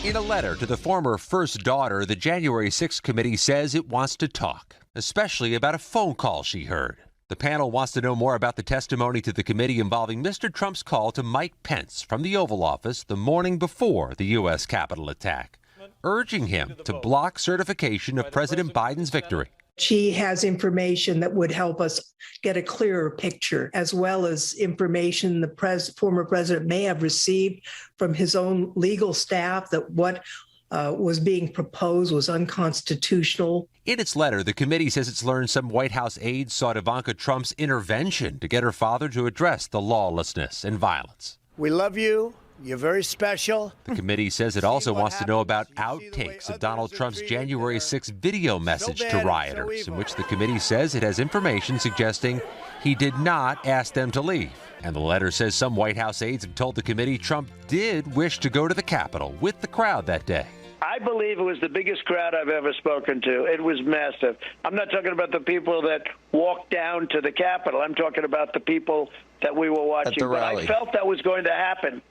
In a letter to the former first daughter, the January 6th committee says it wants to talk, especially about a phone call she heard. The panel wants to know more about the testimony to the committee involving Mr. Trump's call to Mike Pence from the Oval Office the morning before the U.S. Capitol attack, urging him to block certification of President Biden's victory. She has information that would help us get a clearer picture, as well as information the former president may have received from his own legal staff that what was being proposed was unconstitutional. In its letter, the committee says it's learned some White House aides sought Ivanka Trump's intervention to get her father to address the lawlessness and violence. We love you. You're very special. The committee says it also wants to know about outtakes of Donald Trump's January 6th video message to rioters, in which the committee says it has information suggesting he did not ask them to leave. And the letter says some White House aides have told the committee Trump did wish to go to the Capitol with the crowd that day. I believe it was the biggest crowd I've ever spoken to. It was massive. I'm not talking about the people that walked down to the Capitol. I'm talking about the people that we were watching. At the rally. But I felt that was going to happen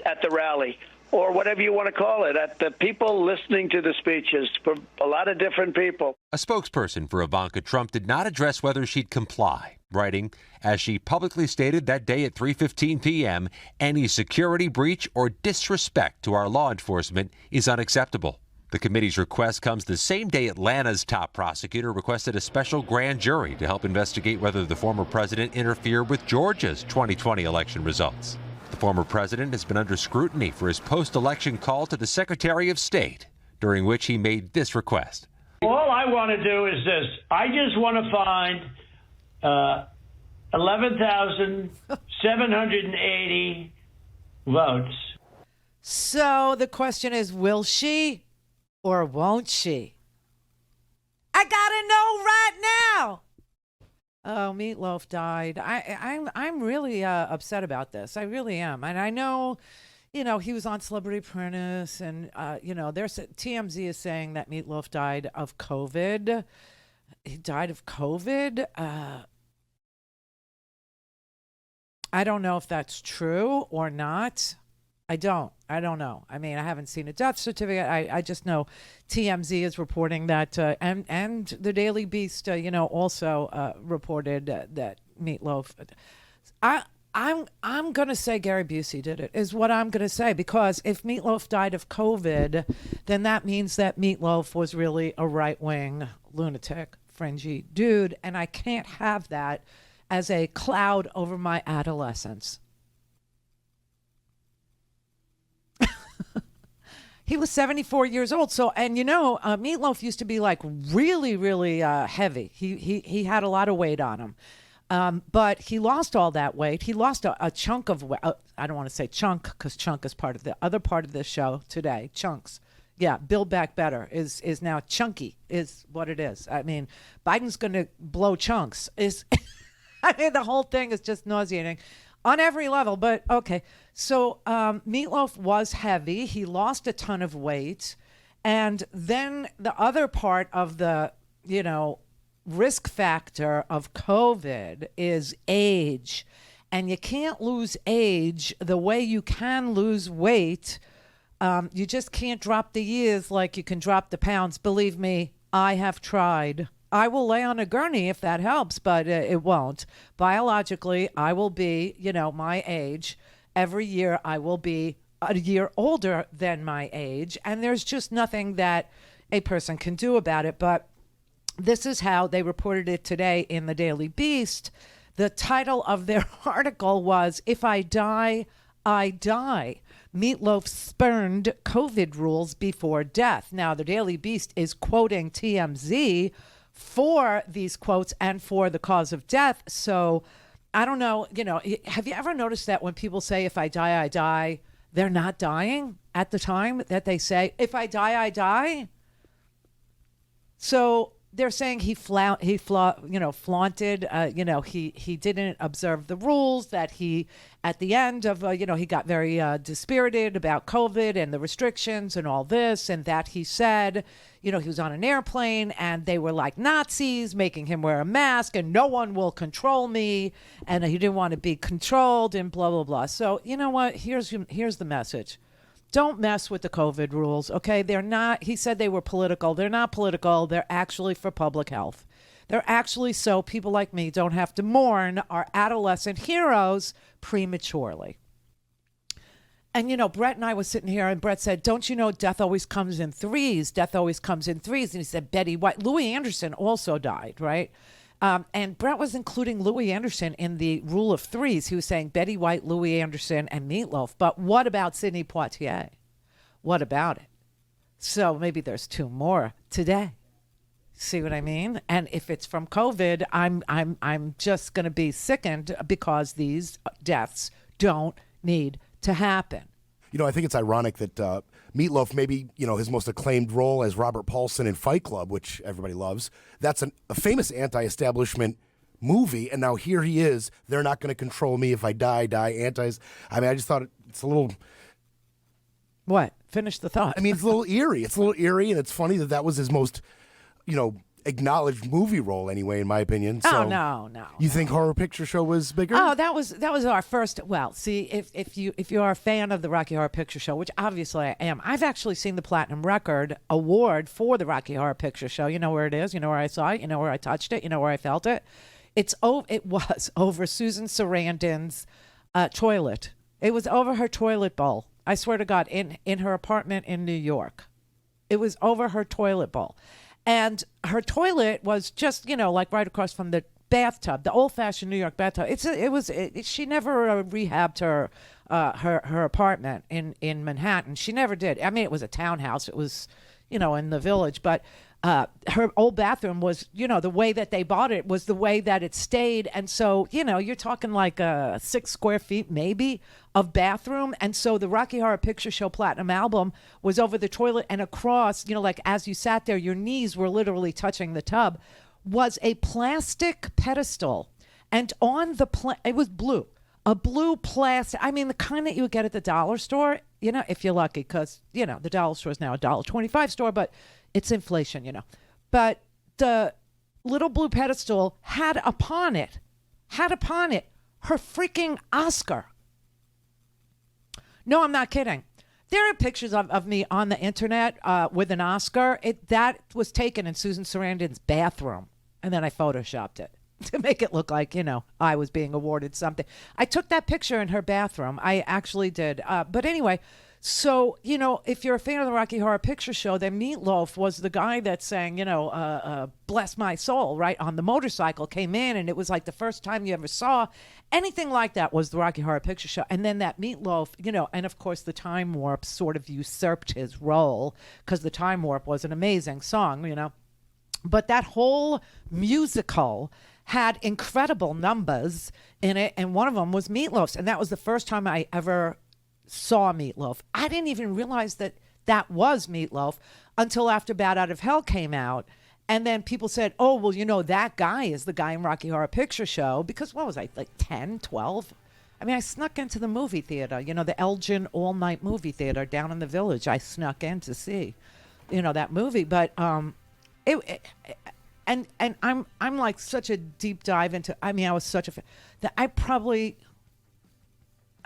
at the rally, or whatever you want to call it, at the people listening to the speeches from a lot of different people. A spokesperson for Ivanka Trump did not address whether she'd comply, writing, as she publicly stated that day at 3:15 p.m., any security breach or disrespect to our law enforcement is unacceptable. The committee's request comes the same day Atlanta's top prosecutor requested a special grand jury to help investigate whether the former president interfered with Georgia's 2020 election results. The former president has been under scrutiny for his post-election call to the Secretary of State, during which he made this request. All I want to do is this. I just want to find 11,780 votes. So the question is, will she or won't she? I gotta know right now. Oh, Meatloaf died. I'm really upset about this. I really am. And I know, he was on Celebrity Apprentice, and there's TMZ is saying that Meatloaf died of COVID. He died of COVID. I don't know if that's true or not. I don't know. I mean, I haven't seen a death certificate. I just know TMZ is reporting that, and the Daily Beast, also reported that Meatloaf. I'm gonna say Gary Busey did it. Is what I'm gonna say, because if Meatloaf died of COVID, then that means that Meatloaf was really a right-wing lunatic, fringy dude, and I can't have that as a cloud over my adolescence. He was 74 years old. So, and Meatloaf used to be like really, really heavy. He had a lot of weight on him. But he lost all that weight. He lost a chunk of weight. I don't want to say chunk, because chunk is part of the other part of this show today. Chunks. Yeah, Build Back Better is now chunky, is what it is. I mean, Biden's going to blow chunks. The whole thing is just nauseating on every level, but okay. So Meatloaf was heavy. He lost a ton of weight. And then the other part of the, risk factor of COVID is age. And you can't lose age the way you can lose weight. You just can't drop the years like you can drop the pounds. Believe me, I have tried. I will lay on a gurney if that helps, but it won't. Biologically, I will be, my age. Every year I will be a year older than my age, and there's just nothing that a person can do about it. But this is how they reported it today in the Daily Beast. The title of their article was, "If I Die, I Die. Meatloaf spurned COVID rules before death." Now, the Daily Beast is quoting TMZ for these quotes and for the cause of death. So I don't know, have you ever noticed that when people say, "If I die, I die," they're not dying at the time that they say, "If I die, I die"? So they're saying he flaunted, he didn't observe the rules, that he, at the end of, he got very dispirited about COVID and the restrictions and all this, and that he said, he was on an airplane and they were like Nazis making him wear a mask and no one will control me, and he didn't want to be controlled and blah, blah, blah. So you know what? Here's the message don't mess with the COVID rules, okay? They're not, he said they were political. They're not political. They're actually for public health. They're actually so people like me don't have to mourn our adolescent heroes prematurely. And, you know, Brett and I was sitting here, and Brett said, don't you know death always comes in threes? Death always comes in threes. And he said, Betty White. Louis Anderson also died, right? And Brett was including Louis Anderson in the rule of threes. He was saying Betty White, Louis Anderson, and Meatloaf. But what about Sidney Poitier? What about it? So maybe there's two more today. See what I mean? And if it's from COVID, I'm just going to be sickened because these deaths don't need to happen. You know, I think it's ironic that Meatloaf, maybe, you know, his most acclaimed role as Robert Paulson in Fight Club, which everybody loves, that's a famous anti-establishment movie, and now here he is. They're not going to control me if I die. I mean, I just thought it's a little... What? Finish the thought. I mean, it's a little eerie. It's a little eerie, and it's funny that was his most, you know, acknowledged movie role anyway, in my opinion. So no. You think Horror Picture Show was bigger? Oh, that was our first. Well, see, if you are a fan of the Rocky Horror Picture Show, which obviously I am, I've actually seen the Platinum Record Award for the Rocky Horror Picture Show. You know where it is. You know where I saw it. You know where I touched it. You know where I felt it. It was over Susan Sarandon's toilet. It was over her toilet bowl. I swear to God, in her apartment in New York. It was over her toilet bowl. And her toilet was just, you know, like right across from the bathtub, the old-fashioned New York bathtub. She never rehabbed her apartment in Manhattan. She never did. I mean, it was a townhouse. It was, you know, in the Village. But her old bathroom was, you know, the way that they bought it was the way that it stayed. And so, you know, you're talking like 6 square feet maybe of bathroom. And so the Rocky Horror Picture Show Platinum album was over the toilet, and across, you know, like as you sat there, your knees were literally touching the tub, was a plastic pedestal. And on the it was blue. A blue plastic, I mean, the kind that you would get at the dollar store, you know, if you're lucky, because, you know, the dollar store is now a $1.25 store, but it's inflation, you know. But the little blue pedestal had upon it her freaking Oscar. No, I'm not kidding. There are pictures of me on the internet with an Oscar. That was taken in Susan Sarandon's bathroom, and then I photoshopped it to make it look like, you know, I was being awarded something. I took that picture in her bathroom. I actually did. But anyway, so, you know, if you're a fan of the Rocky Horror Picture Show, then Meatloaf was the guy that sang, you know, Bless My Soul, right, on the motorcycle, came in, and it was like the first time you ever saw anything like that was the Rocky Horror Picture Show. And then that Meatloaf, you know, and of course the Time Warp sort of usurped his role, because the Time Warp was an amazing song, you know. But that whole musical had incredible numbers in it, and one of them was Meatloaf's, and that was the first time I ever saw Meatloaf. I didn't even realize that was Meatloaf until after Bad Out of Hell came out, and then people said, oh, well, you know, that guy is the guy in Rocky Horror Picture Show, because what was I, like 10, 12? I mean, I snuck into the movie theater, you know, the Elgin all-night movie theater down in the Village. I snuck in to see, you know, that movie, but and I'm like such a deep dive into, I mean, I was such a fan that I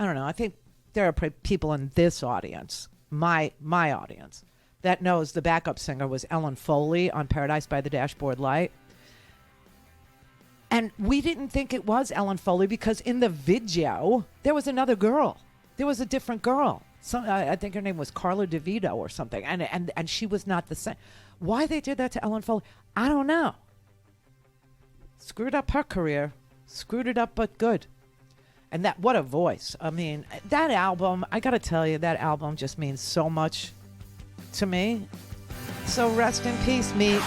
don't know, I think there are people in this audience, my audience, that knows the backup singer was Ellen Foley on Paradise by the Dashboard Light. And we didn't think it was Ellen Foley because in the video, there was another girl. There was a different girl. I think her name was Carla DeVito or something. And she was not the same. Why they did that to Ellen Foley, I don't know. Screwed up her career. Screwed it up, but good. And that, what a voice. I mean, that album, I got to tell you, that album just means so much to me. So rest in peace, Meat.